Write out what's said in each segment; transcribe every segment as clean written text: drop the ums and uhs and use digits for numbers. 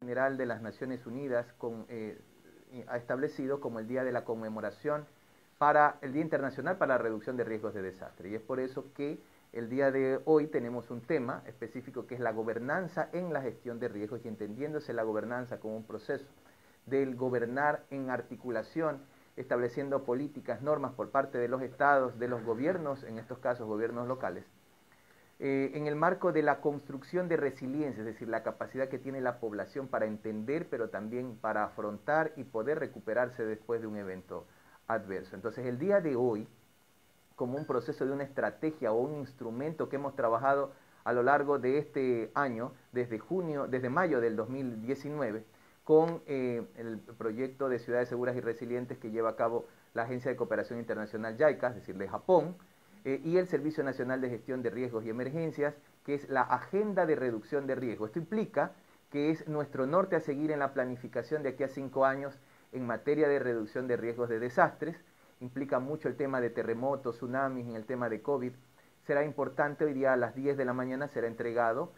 General de las Naciones Unidas ha establecido como el día de la conmemoración para el Día Internacional para la Reducción de Riesgos de Desastre. Y es por eso que el día de hoy tenemos un tema específico que es la gobernanza en la gestión de riesgos, y entendiéndose la gobernanza como un proceso del gobernar en articulación, estableciendo políticas, normas por parte de los estados, de los gobiernos, en estos casos gobiernos locales, en el marco de la construcción de resiliencia, es decir, la capacidad que tiene la población para entender, pero también para afrontar y poder recuperarse después de un evento adverso. Entonces, el día de hoy, como un proceso de una estrategia o un instrumento que hemos trabajado a lo largo de este año, desde mayo del 2019, con el proyecto de Ciudades Seguras y Resilientes que lleva a cabo la Agencia de Cooperación Internacional JICA, es decir, de Japón, y el Servicio Nacional de Gestión de Riesgos y Emergencias, que es la Agenda de Reducción de Riesgos. Esto implica que es nuestro norte a seguir en la planificación de aquí a 5 años en materia de reducción de riesgos de desastres. Implica mucho el tema de terremotos, tsunamis, en el tema de COVID. Será importante, hoy día a las 10 de la mañana será entregado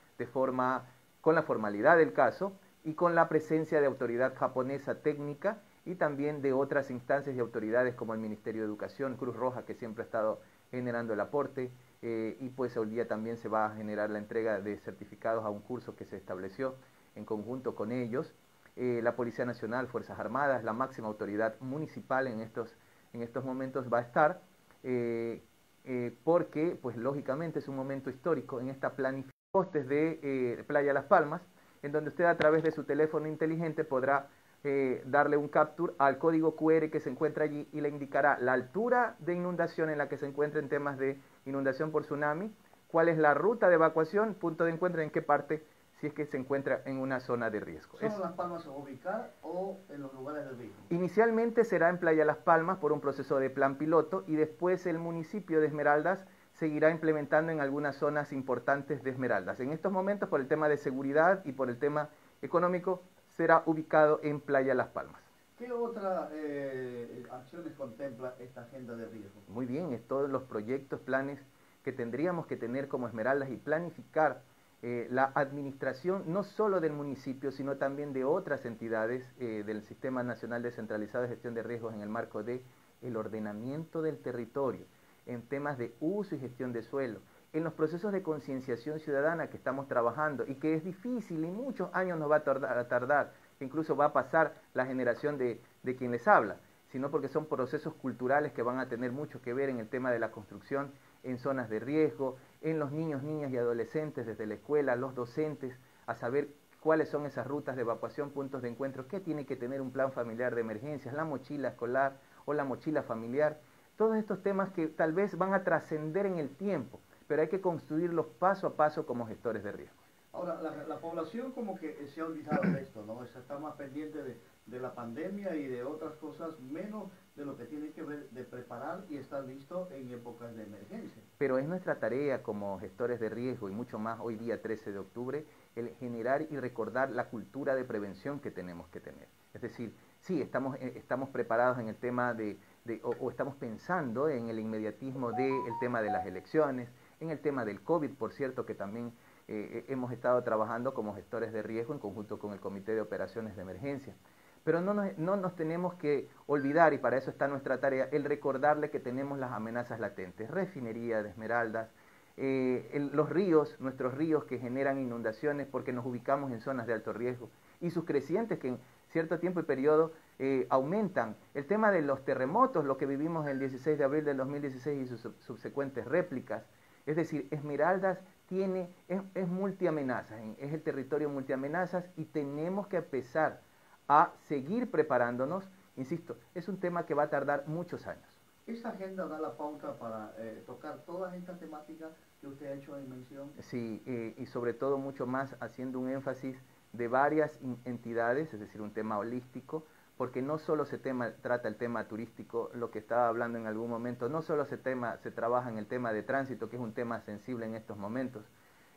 con la formalidad del caso y con la presencia de autoridad japonesa técnica y también de otras instancias y autoridades como el Ministerio de Educación, Cruz Roja, que siempre ha estado generando el aporte, y pues hoy día también se va a generar la entrega de certificados a un curso que se estableció en conjunto con ellos. La Policía Nacional, Fuerzas Armadas, la máxima autoridad municipal en estos momentos va a estar, porque pues lógicamente es un momento histórico en esta planificación de Playa Las Palmas, en donde usted a través de su teléfono inteligente podrá darle un capture al código QR que se encuentra allí y le indicará la altura de inundación en la que se encuentra en temas de inundación por tsunami, cuál es la ruta de evacuación, punto de encuentro, en qué parte, si es que se encuentra en una zona de riesgo. ¿Solo Las Palmas se va a ubicar o en los lugares del riesgo? Inicialmente será en Playa Las Palmas por un proceso de plan piloto, y después el municipio de Esmeraldas seguirá implementando en algunas zonas importantes de Esmeraldas. En estos momentos, por el tema de seguridad y por el tema económico, será ubicado en Playa Las Palmas. ¿Qué otras acciones contempla esta agenda de riesgo? Muy bien, es todos los proyectos, planes que tendríamos que tener como Esmeraldas y planificar la administración no solo del municipio, sino también de otras entidades del Sistema Nacional Descentralizado de Gestión de Riesgos en el marco del ordenamiento del territorio, en temas de uso y gestión de suelo, en los procesos de concienciación ciudadana que estamos trabajando y que es difícil y muchos años nos va a tardar, que incluso va a pasar la generación de quien les habla, sino porque son procesos culturales que van a tener mucho que ver en el tema de la construcción en zonas de riesgo, en los niños, niñas y adolescentes desde la escuela, los docentes, a saber cuáles son esas rutas de evacuación, puntos de encuentro, qué tiene que tener un plan familiar de emergencias, la mochila escolar o la mochila familiar, todos estos temas que tal vez van a trascender en el tiempo, pero hay que construirlos paso a paso como gestores de riesgo. Ahora, la población como que se ha olvidado de esto, ¿no? Está más pendiente de la pandemia y de otras cosas, menos de lo que tiene que ver de preparar y estar listo en épocas de emergencia. Pero es nuestra tarea como gestores de riesgo, y mucho más hoy día 13 de octubre, el generar y recordar la cultura de prevención que tenemos que tener. Es decir, sí, estamos preparados en el tema o estamos pensando en el inmediatismo del tema de las elecciones, en el tema del COVID, por cierto, que también hemos estado trabajando como gestores de riesgo en conjunto con el Comité de Operaciones de Emergencia. Pero no nos tenemos que olvidar, y para eso está nuestra tarea, el recordarle que tenemos las amenazas latentes, refinería de Esmeraldas, los ríos, nuestros ríos que generan inundaciones porque nos ubicamos en zonas de alto riesgo, y sus crecientes que en cierto tiempo y periodo aumentan. El tema de los terremotos, lo que vivimos el 16 de abril del 2016 y sus subsecuentes réplicas. Es decir, Esmeraldas es multiamenazas, es el territorio multiamenazas, y tenemos que empezar a seguir preparándonos. Insisto, es un tema que va a tardar muchos años. ¿Esta agenda da la pauta para tocar todas estas temáticas que usted ha hecho en mención? Sí, y sobre todo mucho más haciendo un énfasis de varias entidades, es decir, un tema holístico, porque no solo se trata el tema turístico, lo que estaba hablando en algún momento, no solo se trabaja en el tema de tránsito, que es un tema sensible en estos momentos,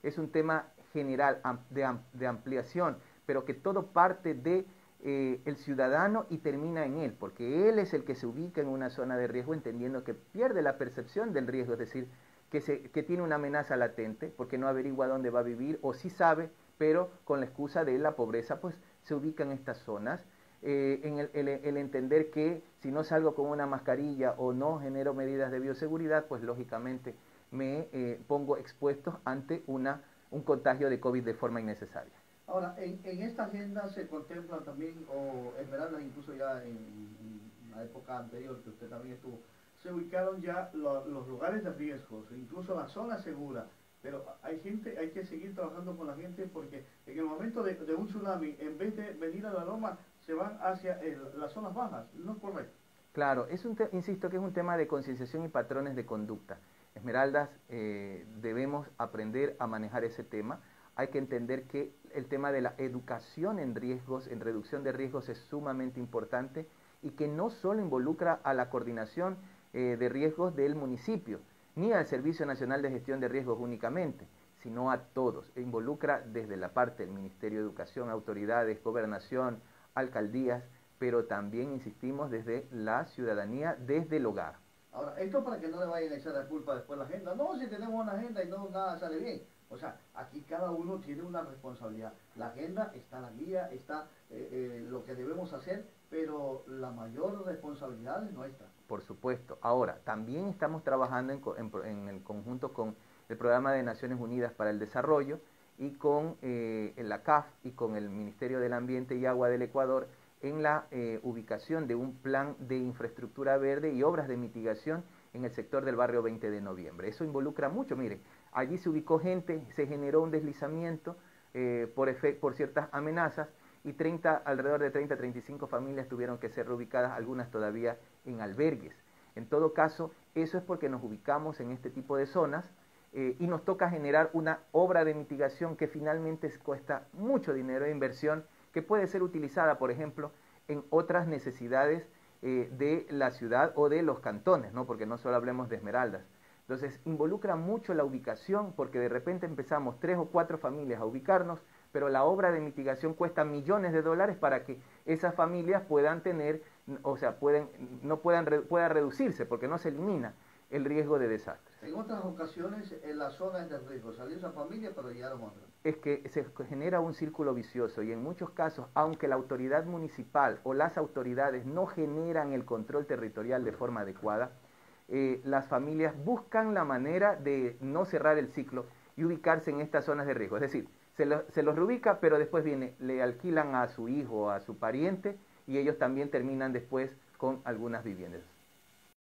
es un tema general de ampliación, pero que todo parte de el ciudadano y termina en él, porque él es el que se ubica en una zona de riesgo, entendiendo que pierde la percepción del riesgo, es decir, que tiene una amenaza latente, porque no averigua dónde va a vivir, o sí sabe, pero con la excusa de la pobreza, pues se ubican en estas zonas. En el entender que si no salgo con una mascarilla o no genero medidas de bioseguridad, pues lógicamente me pongo expuesto ante un contagio de COVID de forma innecesaria. Ahora, en esta agenda se contempla también, o Esmeraldas incluso ya en la época anterior que usted también estuvo, se ubicaron ya los lugares de riesgos, incluso la zona segura. Pero hay que seguir trabajando con la gente porque en el momento de un tsunami, en vez de venir a la loma, se van hacia las zonas bajas. ¿No es correcto? Claro, insisto que es un tema de concienciación y patrones de conducta. Esmeraldas, debemos aprender a manejar ese tema. Hay que entender que el tema de la educación en riesgos, en reducción de riesgos, es sumamente importante y que no solo involucra a la coordinación de riesgos del municipio, ni al Servicio Nacional de Gestión de Riesgos únicamente, sino a todos. Involucra desde la parte del Ministerio de Educación, autoridades, gobernación, alcaldías, pero también, insistimos, desde la ciudadanía, desde el hogar. Ahora, esto para que no le vayan a echar la culpa después a la agenda. No, si tenemos una agenda y no nada sale bien. O sea, aquí cada uno tiene una responsabilidad. La agenda está, la guía está, lo que debemos hacer, pero la mayor responsabilidad es nuestra. Por supuesto. Ahora, también estamos trabajando en el conjunto con el Programa de Naciones Unidas para el Desarrollo y con la CAF y con el Ministerio del Ambiente y Agua del Ecuador en la ubicación de un plan de infraestructura verde y obras de mitigación en el sector del barrio 20 de noviembre. Eso involucra mucho, mire, allí se ubicó gente, se generó un deslizamiento por ciertas amenazas y alrededor de 30-35 familias tuvieron que ser reubicadas, algunas todavía en albergues. En todo caso, eso es porque nos ubicamos en este tipo de zonas y nos toca generar una obra de mitigación que finalmente cuesta mucho dinero de inversión, que puede ser utilizada, por ejemplo, en otras necesidades de la ciudad o de los cantones, ¿no? Porque no solo hablemos de Esmeraldas. Entonces, involucra mucho la ubicación, porque de repente empezamos 3 o 4 familias a ubicarnos, pero la obra de mitigación cuesta millones de dólares para que esas familias puedan tener, o sea, pueda reducirse, porque no se elimina el riesgo de desastres. En otras ocasiones, en la zona es de riesgo. Salió esa familia, pero llegaron otras. Es que se genera un círculo vicioso y en muchos casos, aunque la autoridad municipal o las autoridades no generan el control territorial de forma adecuada, las familias buscan la manera de no cerrar el ciclo y ubicarse en estas zonas de riesgo. Es decir, se los reubica, pero después le alquilan a su hijo o a su pariente y ellos también terminan después con algunas viviendas.